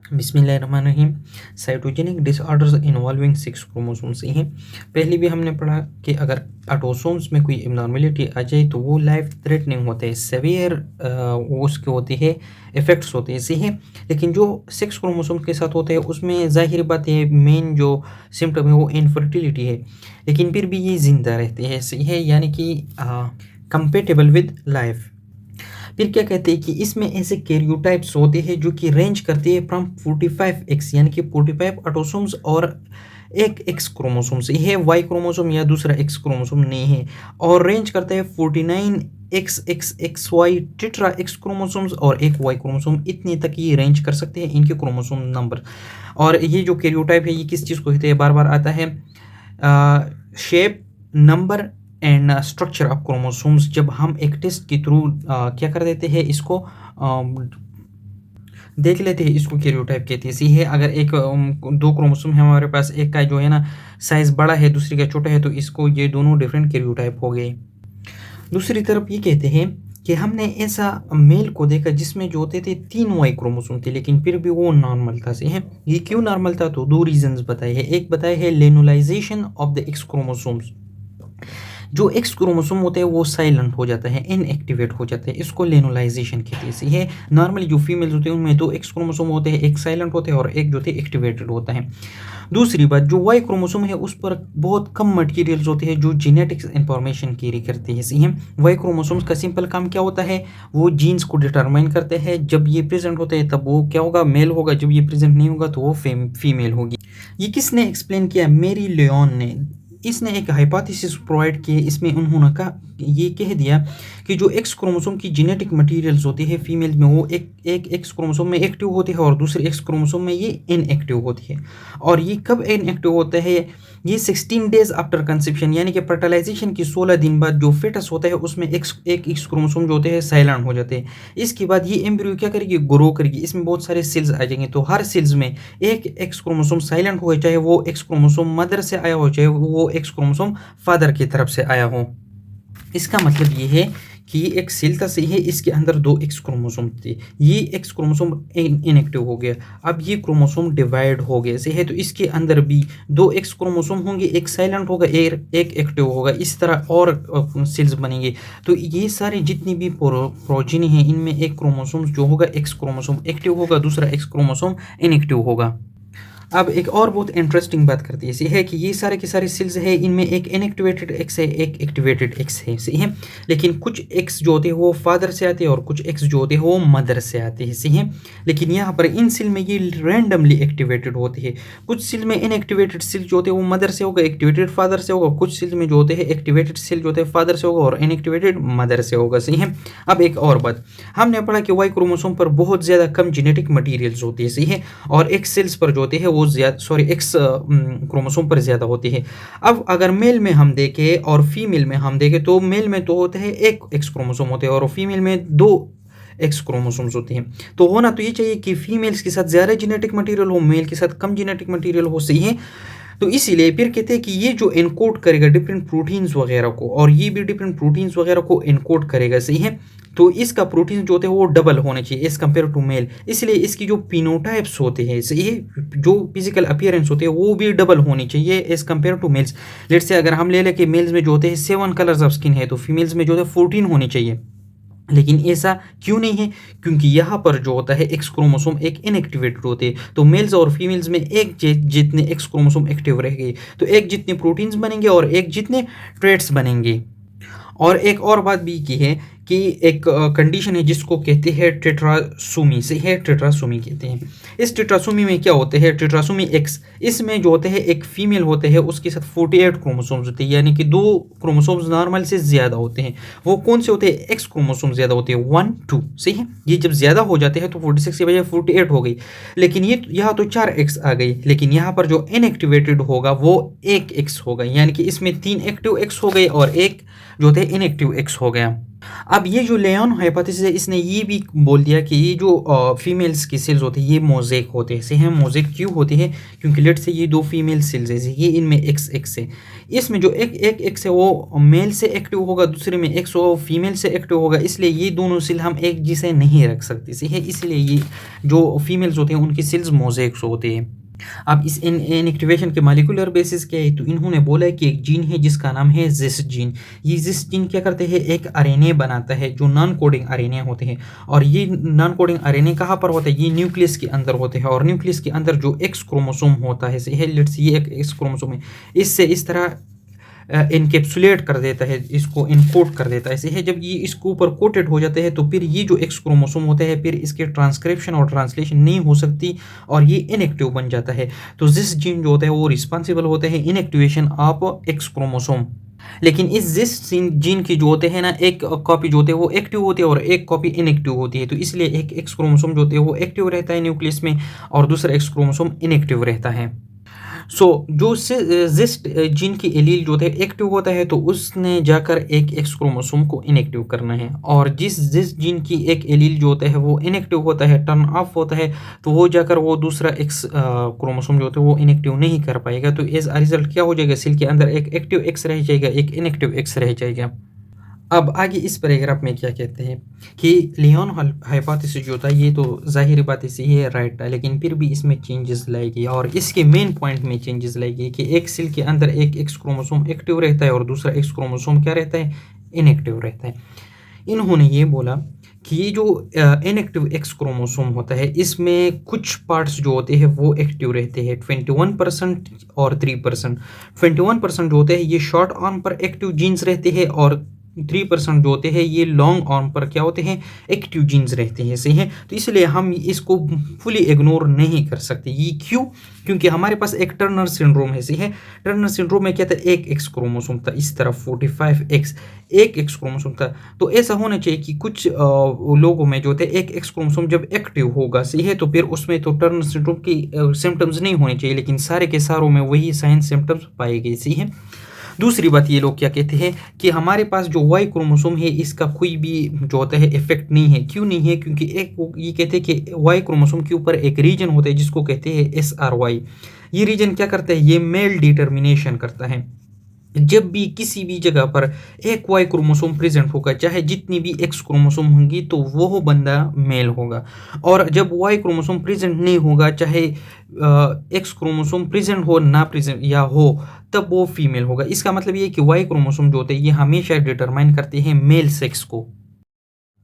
बिस्मिल्लाहिर्रहमानिर्रहीम। Cytogenic disorders involving 6 chromosomes ही हैं। पहले भी हमने पढ़ा कि अगर ऑटोसोम्स में कोई एब्नॉर्मेलिटी आ जाए तो वो लाइफ थ्रेटनिंग होते हैं, सेवियर वो उसके होते हैं, इफ़ेक्ट्स होते हैं, सही है। लेकिन जो 6 क्रोमोसोम्स के साथ होते हैं उसमें ज़ाहिर बात है मेन जो सिम्टम है वो इनफर्टिलिटी है, लेकिन फिर भी ये ज़िंदा रहते हैं, सही है, यानी कि कंपेटेबल विद लाइफ। फिर क्या कहते हैं कि इसमें ऐसे कैरियोटाइप्स होते हैं जो कि रेंज करते हैं फ्रॉम 45x यानी कि 45 ऑटोसोम्स और एक एक्स क्रोमोसोम से, यह वाई क्रोमोसोम या दूसरा एक्स क्रोमोसोम नहीं है, और रेंज करता है 49 X X X Y tetra X chromosomes और एक वाई क्रोमोसोम, इतने तक ये रेंज कर सकते हैं इनके क्रोमोसोम नंबर। और ये जो कैरियोटाइप है ये किस चीज़ को कहते हैं, बार बार आता है shape, number and structure of chromosomes. जब हम एक टेस्ट के थ्रू क्या कर देते हैं इसको देख लेते हैं, इसको कैरियोटाइप कहते हैं, सी है। अगर एक दो क्रोमोसोम है हमारे पास, एक का जो है ना साइज बड़ा है दूसरी का छोटा है, तो इसको ये दोनों डिफरेंट कैरियोटाइप हो गए। दूसरी तरफ ये कहते हैं कि हमने ऐसा मेल को देखा जिसमें जो होते थे 3 वाई क्रोमोसोम थे, लेकिन फिर भी वो नॉर्मल था, सही है। ये क्यों नॉर्मल था, तो दो रीजंस बताए हैं। एक बताए है लेनोलाइजेशन ऑफ द एक्स क्रोमोसोम्स, जो एक्स क्रोमोसोम होते हैं वो साइलेंट हो जाता है, इनएक्टिवेट हो जाते हैं, इसको लेनोलाइजेशन कहते हैं, सही है। नॉर्मली जो फीमेल्स होते हैं उनमें दो एक्स क्रोमोसोम होते हैं, एक साइलेंट होते हैं और एक जो थे एक्टिवेटेड होता है। दूसरी बात, जो वाई क्रोमोसोम है उस पर बहुत कम मटेरियल्स होते हैं जो जेनेटिक्स इंफॉर्मेशन कैरी करते हैं, सही है। वाई क्रोमोसोम्स का सिंपल काम क्या होता है, वो जीन्स को डिटरमाइन करते हैं। जब ये प्रेजेंट होते हैं तब वो क्या होगा, मेल होगा, जब ये प्रेजेंट नहीं होगा तो वो फीमेल होगी। ये किसने एक्सप्लेन किया, मेरी लियोन ने। इसने एक हाइपोथेसिस प्रोवाइड किए, इसमें उन्होंने कहा, ये कह दिया कि जो एक्स क्रोमोसोम की जेनेटिक मटेरियल्स होती है फीमेल में, वो एक एक्स क्रोमोसोम में एक्टिव होती है और दूसरे एक्स क्रोमोसोम में ये इनएक्टिव होती है। और ये कब इनएक्टिव होता है, ये 16 डेज आफ्टर कंसेप्शन यानी कि फर्टिलाइजेशन की 16 दिन बाद जो फेटस होता है उसमें एक एक्स क्रोमोसोम जो होते हैं साइलेंट हो जाते हैं। इसके बाद ये एम्ब्रियो क्या करेगी, ग्रो करेगी, इसमें बहुत सारे सेल्स आ जाएंगे, तो हर सेल्स में एक एक्स क्रोमोसोम साइलेंट हो, चाहे वो एक्स क्रोमोसोम मदर से आया हो चाहे वो एक्स क्रोमोसोम फादर की तरफ से आया हो। इसका मतलब ये है कि ये एक सेल था, सही है, इसके अंदर दो एक्स क्रोमोसोम थे, ये एक्स क्रोमोसोम इनएक्टिव हो गया, अब ये क्रोमोसोम डिवाइड हो गए, सही है। तो इसके अंदर भी दो एक्स क्रोमोसोम होंगे, एक साइलेंट होगा एक एक्टिव होगा, इस तरह और सेल्स बनेंगे। तो ये सारे जितनी भी प्रोजेनी है इनमें एक क्रोमोसोम जो होगा एक्स क्रोमोसोम एक्टिव होगा, दूसरा एक्स क्रोमोसोम इनएक्टिव होगा। अब एक और बहुत इंटरेस्टिंग बात करती है, सही है, कि ये सारे के सारे सेल्स है, इनमें एक इनएक्टिवेटेड एक्स है एक एक्टिवेटेड एक्स है, सही है। लेकिन कुछ एक्स जो होते हैं वो फादर से आते हैं और कुछ एक्स जो होते हैं वो मदर से आते हैं, सही है। लेकिन यहाँ पर इन सेल में ये रैंडमली एक्टिवेटेड होते हैं। कुछ सेल में इनएक्टिवेटेड सेल जो होते हैं वो मदर से होगा, एक्टिवेटेड फादर से होगा। कुछ सेल में जो होते हैं एक्टिवेटेड सेल जो होते हैं फादर से होगा और इनएक्टिवेटेड मदर से होगा, सही है। अब एक और बात, हमने पढ़ा कि वाई क्रोमोसोम पर बहुत ज़्यादा कम जेनेटिक मटीरियल्स होती है, सही है, और एक्स सेल्स पर जो होते हैं वो एक्स क्रोमोसोम पर ज़्यादा होती है। अब अगर मेल में हम देखें और फीमेल में हम देखें, तो मेल में तो होते हैं एक एक्स क्रोमोसोम होते हैं और फीमेल में दो एक्स क्रोमोसोम्स होते हैं। तो होना तो ये चाहिए कि फीमेल्स के साथ ज़्यादा जेनेटिक मटेरियल हो, मेल के साथ कम जेनेटिक मटेरियल हो, सही है। तो इसीलिए फिर कहते हैं कि ये जो इनकोड करेगा डिफरेंट प्रोटीन्स वगैरह को, और ये भी डिफरेंट प्रोटीन्स वगैरह को इनकोड करेगा, सही है। तो इसका प्रोटीन जो होते हैं वो डबल होने चाहिए एज कम्पेयर टू मेल, इसलिए इसकी जो पिनोटाइप्स होते हैं, सही है, जो फिजिकल अपीयरेंस होते हैं वो भी डबल होनी चाहिए as compare to males. Let's say अगर हम ले लें कि मेल्स में जो होते हैं 7 कलर्स ऑफ स्किन है, तो फीमेल्स में जो है 14 होनी चाहिए। लेकिन ऐसा क्यों नहीं है, क्योंकि यहाँ पर जो होता है एक्स क्रोमोसोम एक इनएक्टिवेटेड होते हैं, तो मेल्स और फीमेल्स में एक जितने एक्स क्रोमोसोम एक्टिव रहेंगे तो एक जितने प्रोटीन्स बनेंगे और एक जितने ट्रेट्स बनेंगे। और एक और बात भी की है कि एक कंडीशन है जिसको कहते हैं टेट्रासोमी, से है टेट्रासोमी कहते हैं। इस टेट्रासोमी में क्या होते हैं, टेट्रासोमी एक्स, इसमें जो होते हैं एक फीमेल होते हैं उसके साथ 48 क्रोमोसोम्स होते हैं, यानी कि दो क्रोमोसोम्स नॉर्मल से ज़्यादा होते हैं। वो कौन से होते हैं, एक्स क्रोमोसोम ज़्यादा होते हैं, 1 2, सही है। ये जब ज़्यादा हो जाते हैं तो 46 की बजाय 48 हो गई, लेकिन ये यहाँ तो 4 एक्स आ गई, लेकिन यहाँ पर जो इनएक्टिवेटेड होगा वो एक एक्स होगा, यानी कि इसमें 3 एक्टिव एक्स हो गए और एक जो थे इनएक्टिव एक्स हो गया। अब ये जो लेयन हाइपोथेसिस है इसने ये भी बोल दिया कि ये जो फीमेल्स की सेल्स होती है ये मोज़ेक होते हैं। सेम मोज़ेक क्यों होते हैं? क्योंकि लेट्स से ये 2 फीमेल सेल्स हैं, ये इनमें एक्स एक्स है। इसमें जो एक एक्स है वो मेल से एक्टिव होगा, दूसरे में एक्स वो फीमेल से एक्टिव होगा, इसलिए ये दोनों सेल हम एक जैसे नहीं रख सकते, सही है? इसलिए ये जो फीमेल्स होते हैं उनकी सेल्स मोज़ेक्स होते हैं। अब इस इनएक्टिवेशन के मॉलिक्यूलर बेसिस क्या है? तो इन्होंने बोला है कि एक जीन है जिसका नाम है ज़िस जीन। ये ज़िस जीन क्या करते हैं? एक आरएनए बनाता है जो नॉन कोडिंग आरएनए होते हैं, और ये नॉन कोडिंग आरएनए कहाँ पर होता है? ये न्यूक्लियस के अंदर होते हैं, और न्यूक्लियस के अंदर जो एक्स क्रोमोसोम होता है, सही है? लेट्स ये एक एक्स क्रोमोसोम है, इससे इस तरह इनकैप्सुलेट कर देता है, इसको इनकोड कर देता है, ऐसे है। जब ये इसके ऊपर कोटेड हो जाते हैं तो फिर ये जो एक्स क्रोमोसोम होते हैं फिर इसके ट्रांसक्रिप्शन और ट्रांसलेशन नहीं हो सकती और ये इनएक्टिव बन जाता है। तो जिस जीन जो होता है वो रिस्पॉन्सिबल होते हैं इनएक्टिवेशन ऑफ एक्स क्रोमोसोम। लेकिन इस जिस जीन की जो होते हैं ना, एक कॉपी जो होते हैं वो एक्टिव होती है और एक कॉपी इनएक्टिव होती है, तो इसलिए एक एक्स क्रोमोसोम जो होते हैं वो एक्टिव रहता है न्यूक्लियस में और दूसरा एक्स क्रोमोसोम इनएक्टिव रहता है। जो जिस्ट जीन की एलील जो होता है एक्टिव होता है तो उसने जाकर एक एक्स क्रोमोसोम को इनएक्टिव करना है, और जिस जीन की एक एलील जो होता है वो इनएक्टिव होता है, टर्न ऑफ होता है, तो वो जाकर वो दूसरा एक्स क्रोमोसोम जो होता है वो इनएक्टिव नहीं कर पाएगा। तो एज अ रिजल्ट क्या हो जाएगा? सेल के अंदर एक एक्टिव एक्स रह जाएगा, एक इनएक्टिव एक्स रह जाएगा। अब आगे इस पैराग्राफ में क्या कहते हैं कि लियोन हाइपोथेसिस जो था ये तो ज़ाहिर बात है सही है, राइट है, लेकिन फिर भी इसमें चेंजेस लाएगी और इसके मेन पॉइंट में चेंजेस लाएगी कि एक सेल के अंदर एक एक्स क्रोमोसोम एक्टिव रहता है और दूसरा एक्स क्रोमोसोम क्या रहता है? इनएक्टिव रहता है। इन्होंने ये बोला कि ये जो इनएक्टिव एक्स क्रोमोसोम होता है इसमें कुछ पार्ट्स जो होते हैं वो एक्टिव रहते हैं, 21% और 3%। 21% जो होते हैं ये शॉर्ट आर्म पर एक्टिव जीन्स रहते हैं और 3% जो होते हैं ये लॉन्ग आर्म पर क्या होते हैं? एक्टिव जीन्स रहते हैं, सही है। तो इसलिए हम इसको फुली इग्नोर नहीं कर सकते। ये क्यों? क्योंकि हमारे पास एक टर्नर सिंड्रोम है, सही है। टर्नर सिंड्रोम में क्या था? एक एक्स क्रोमोसोम था, इस तरफ 45x एक एक्स क्रोमोसोम था। तो ऐसा होना चाहिए कि कुछ लोगों में जो थे एक एक्स क्रोमोसोम जब एक्टिव होगा, सही है, तो फिर उसमें तो टर्नर सिंड्रोम की सिम्टम्स नहीं होने चाहिए, लेकिन सारे के सारों में वही साइन सिम्टम्स पाए गए, सही है। दूसरी बात ये लोग क्या कहते हैं कि हमारे पास जो वाई क्रोमोसोम है इसका कोई भी जो होता है इफेक्ट नहीं है। क्यों नहीं है? क्योंकि एक ये कहते हैं कि वाई क्रोमोसोम के ऊपर एक रीजन होता है जिसको कहते हैं SRY। ये रीजन क्या करता है? ये मेल डिटर्मिनेशन करता है। जब भी किसी भी जगह पर एक वाई क्रोमोसोम प्रेजेंट होगा, चाहे जितनी भी एक्स क्रोमोसोम होंगी, तो वो बंदा मेल होगा। और जब वाई क्रोमोसोम प्रेजेंट नहीं होगा, चाहे एक्स क्रोमोसोम प्रेजेंट हो ना प्रेजेंट या हो, तब वो फीमेल होगा। इसका मतलब ये है कि वाई क्रोमोसोम जो होते हैं ये हमेशा डिटरमाइन करते हैं मेल सेक्स को।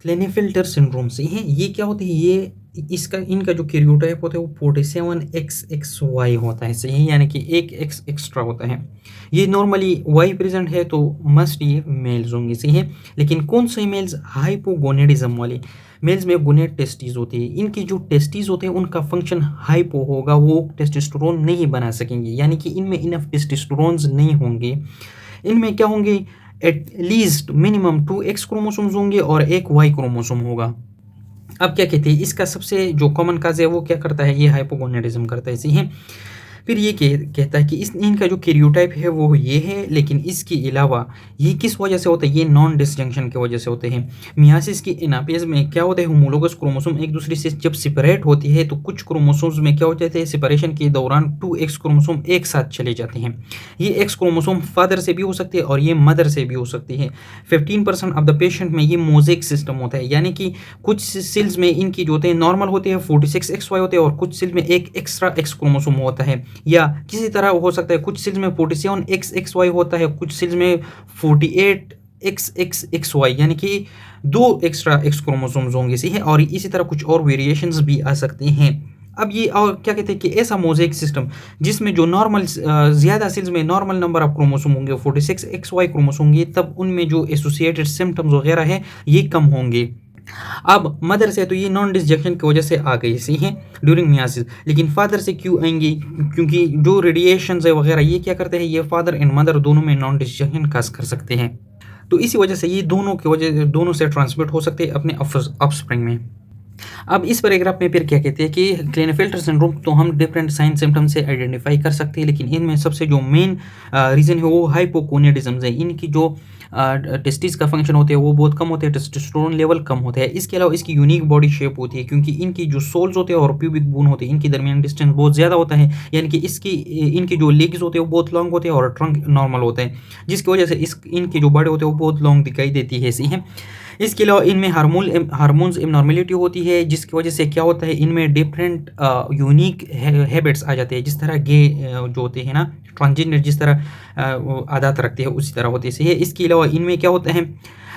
क्लेनेफेल्टर सिंड्रोम से है ये क्या होता है? ये इसका इनका जो कैरियोटाइप होता है वो 47XXY होता है, सही है, यानी कि एक एक्स एक्स्ट्रा होता है। ये नॉर्मली वाई प्रेजेंट है तो मस्ट ये मेल्स होंगे, सही है। लेकिन कौन से मेल्स? हाइपोगोनेडिज्म वाले मेल्स में गोनेड टेस्टिस होती है। इनकी जो टेस्टिस होते हैं उनका फंक्शन हाइपो होगा, वो टेस्टोस्टेरोन नहीं बना सकेंगे, यानी कि इनमें इनफ टेस्टोस्टेरोन्स नहीं होंगे। इनमें क्या होंगे? At least minimum 2 x chromosomes होंगे और एक वाई क्रोमोसोम होगा। अब क्या कहते हैं? इसका सबसे जो कॉमन काज है वो क्या करता है? ये हाइपोगोनेडिज्म करता है, सही है। फिर ये कहता है कि इनका जो कैरियोटाइप है वो ये है, लेकिन इसके अलावा ये किस वजह से होता है? ये नॉन डिसजंक्शन की वजह से होते हैं। मियासिस की एनापेज में क्या होता है? होमोलोगस क्रोमोसोम एक दूसरे से जब सेपरेट होती है तो कुछ क्रोमोसोम्स में क्या हो जाते हैं? सेपरेशन के दौरान 2 एक्स क्रोमोसोम एक साथ चले जाते हैं। ये एक्स क्रोमोसोम फादर से भी हो सकते हैं और ये मदर से भी हो सकती है। 15% ऑफ द पेशेंट में ये मोजेक सिस्टम होता है, यानी कि कुछ सेल्स में इनकी जो होते हैं नॉर्मल होते हैं 46XY होते हैं और कुछ सेल में एक एक्स्ट्रा एक्स क्रोमोसोम होता है, या किसी तरह हो सकता है कुछ सेल्स में 47XXY होता है, कुछ सेल्स में 48XXXY, यानी कि 2 एक्स्ट्रा एक्स क्रोमोसोम्स होंगे, सही है। और इसी तरह कुछ और वेरिएशंस भी आ सकते हैं। अब ये और क्या कहते हैं कि ऐसा मोजेक सिस्टम जिसमें जो नॉर्मल ज़्यादा सेल्स में नॉर्मल नंबर ऑफ क्रोमोसोम होंगे 46XY क्रोमोसोम होंगे, तब उनमें जो एसोसिएटेड सिम्टम्स वगैरह है ये कम होंगे। अब मदर से तो ये नॉन डिसजंक्शन की वजह से आ गई, सही है, ड्यूरिंग मियासिस। लेकिन फादर से क्यों आएंगी? क्योंकि जो रेडिएशन है वगैरह ये क्या करते हैं? ये फादर एंड मदर दोनों में नॉन डिसजंक्शन काज कर सकते हैं। तो इसी वजह से ये दोनों से ट्रांसमिट हो सकते हैं अपने ऑफस्प्रिंग में। अब इस पैराग्राफ में फिर क्या कहते हैं कि क्लेनेफेल्टर सिंड्रोम तो हम डिफरेंट साइन सिम्टम से आइडेंटिफाई कर सकते हैं, लेकिन इनमें सबसे जो मेन रीज़न है वो हाइपोगोनेडिज्म है। इनकी जो टेस्टिस का फंक्शन होते हैं वो बहुत कम होते हैं, टेस्टोस्टेरोन लेवल कम होता है। इसके अलावा इसकी यूनिक बॉडी शेप होती है क्योंकि इनकी जो सोल्स होते हैं और प्यूबिक बोन होते हैं इनके दरमियान डिस्टेंस बहुत ज़्यादा होता है, यानी कि इनके जो लेग्स होते हैं वो बहुत लॉन्ग होते हैं और ट्रंक नॉर्मल होता है, जिसकी वजह से इनकी जो बॉडी होते हैं वो बहुत लॉन्ग दिखाई देती है। सही है। इसके अलावा इनमें हार्मोन्स इबनॉर्मलिटी होती है, जिसकी वजह से क्या होता है इनमें डिफरेंट यूनिक हैबिट्स आ जाते हैं। जिस तरह गे जो होते हैं ना ट्रांसजेंडर जिस तरह आदत रखते हैं उसी तरह होते हैं। इसके अलावा इनमें क्या होता है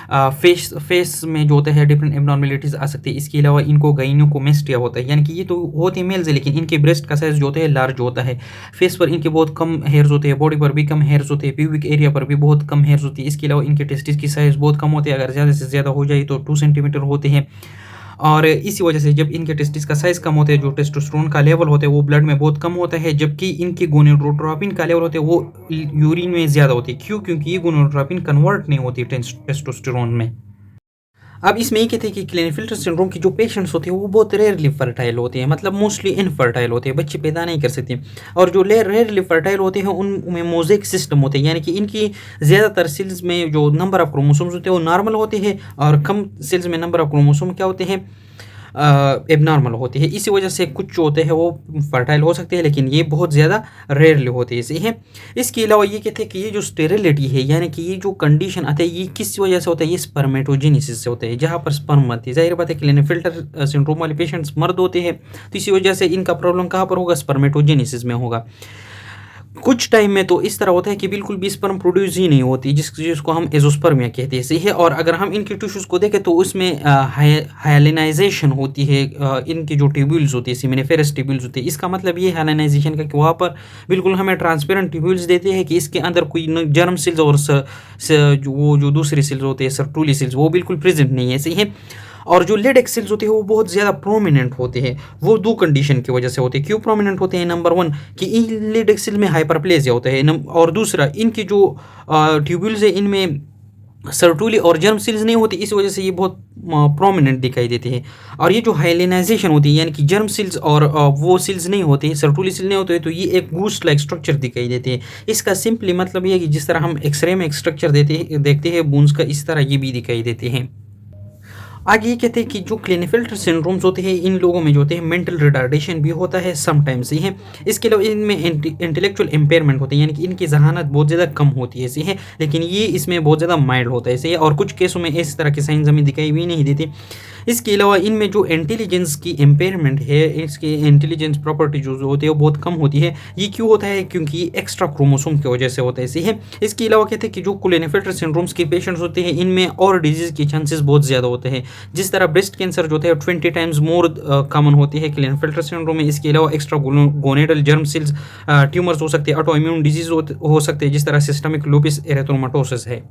फेस में जो होता है डिफरेंट एबनॉर्मेलिटीज़ आ सकती है। इसके अलावा इनको गाइनोकोमेस्टिया होता है, यानी कि ये तो होते हैं मेल्स है लेकिन इनके ब्रेस्ट का साइज़ जो होता है लार्ज होता है। फेस पर इनके बहुत कम हेयर्स होते हैं, बॉडी पर भी कम हेयर्स होते हैं, प्यूबिक एरिया पर भी बहुत कम हेयर्स होती है। इसके अलावा इनके टेस्टिस की साइज़ बहुत कम होती है, अगर ज़्यादा से ज़्यादा हो जाए तो 2 सेंटीमीटर होते हैं। और इसी वजह से जब इनके टेस्टिस का साइज़ कम होता है, जो टेस्टोस्टेरोन का लेवल होता है वो ब्लड में बहुत कम होता है, जबकि इनके गोनेडोट्रोपिन का लेवल होता है वो यूरिन में ज़्यादा होती है। क्यों? क्योंकि ये गोनेडोट्रोपिन कन्वर्ट नहीं होती टेस्टोस्टेरोन में। अब इसमें ये कहते हैं कि क्लिनेफेल्टर सिंड्रोम के जो पेशेंट्स होते हैं वो बहुत रेयरली फर्टाइल होते हैं, मतलब मोस्टली इनफर्टाइल होते हैं, बच्चे पैदा नहीं कर सकते। और जो रेयरली फर्टाइल होते हैं उनमें मोज़ेक सिस्टम होते हैं, यानी कि इनकी ज़्यादातर सेल्स में जो नंबर ऑफ क्रोमोसोम्स होते हैं वो नॉर्मल होते हैं और कम सेल्स में नंबर ऑफ क्रोमोसोम क्या होते हैं एबनॉर्मल होती है। इसी वजह से कुछ जो होते हैं वो फर्टाइल हो सकते हैं लेकिन ये बहुत ज़्यादा रेयरली होते हैं। सही है। इसके अलावा ये कहते हैं कि ये जो स्टेरिलिटी है, यानी कि ये जो कंडीशन आता है ये किस वजह से होता है, ये स्पर्मेटोजेनेसिस से होता है, जहाँ पर स्पर्म बनती है। जाहिर बात है क्लिनेफेल्टर सिंड्रोम वाले पेशेंट्स मर्द होते हैं तो इसी वजह से इनका प्रॉब्लम कहाँ पर होगा, स्पर्मेटोजेनेसिस में होगा। कुछ टाइम में तो इस तरह होता है कि बिल्कुल भी स्पर्म प्रोड्यूस ही नहीं होती, जिसको हम एजोस्पर्मिया कहते हैं। सही है। और अगर हम इनके टिश्यूज़ को देखें तो उसमें हाइलिनाइजेशन होती है, इनकी जो ट्यूब्यूल्स होती है सेमिनिफेरस ट्यूब्यूल्स होती है। इसका मतलब ये हाइलिनाइजेशन का कि वहाँ पर बिल्कुल हमें ट्रांसपेरेंट ट्यूब्यूल्स देते हैं कि इसके अंदर कोई जर्म सेल्स और वो जो दूसरे सेल्स होते हैं सर्टुली सेल्स वो बिल्कुल प्रेजेंट नहीं है। सही है। और जो लेड सेल्स होते हैं वो बहुत ज़्यादा प्रोमिनेंट होते हैं। वो 2 कंडीशन की वजह से होते हैं। क्यों प्रोमिनेंट होते हैं? नंबर 1 कि इन लेड सेल में हाइपरप्लेजिया होता है, और दूसरा इनकी जो ट्यूब्यूल्स है इनमें सर्टुली और जर्म सेल्स नहीं होती, इस वजह से ये बहुत प्रोमिनेंट दिखाई देते हैं। और ये जो हाइलिनाइजेशन होती है, यानी कि जर्म सेल्स और वो सेल्स नहीं होते, सर्टुली सेल नहीं होते, तो ये एक गूस्ट लाइक स्ट्रक्चर दिखाई देते हैं। इसका सिंपली मतलब ये है कि जिस तरह हम एक्सरे में एक स्ट्रक्चर देखते हैं बोन्स का, इस तरह ये भी दिखाई देते हैं। आगे ये कहते हैं कि जो क्लिनेफेल्टर सिंड्रोम्स होते हैं इन लोगों में जो होते हैं मेंटल रिटार्डेशन भी होता है समटाइम्स। ही है। इसके अलावा इनमें इंटेलेक्चुअल इम्पेयरमेंट होते हैं, यानी कि इनकी जहानत बहुत ज़्यादा कम होती है। सही है। लेकिन ये इसमें बहुत ज़्यादा माइल्ड होता है। सही है। और कुछ केसों में इस तरह के साइंस हमें दिखाई भी नहीं देते। इसके अलावा इनमें जो इंटेलिजेंस की इम्पेयरमेंट है, इसकी इंटेलिजेंस प्रॉपर्टी जो होती है वो बहुत कम होती है। ये क्यों होता है? क्योंकि एक्स्ट्रा क्रोमोसोम की वजह से होता है। सही है। इसके अलावा कहते हैं कि जो क्लिनेफेल्टर सिंड्रोम्स के पेशेंट्स होते हैं इनमें और डिजीज़ के चांसेस बहुत ज़्यादा होते हैं। जिस तरह ब्रेस्ट कैंसर जो होता है 20 टाइम्स मोर कॉमन होती है क्लिनेफेल्टर सिंड्रोम में। इसके अलावा extra gonadal germ cells tumours हो सकते हैं, ऑटो इम्यून डिजीज हो सकते हैं, जिस तरह सिस्टमिक लूपिस एरिथ्रोमाटोसिस है।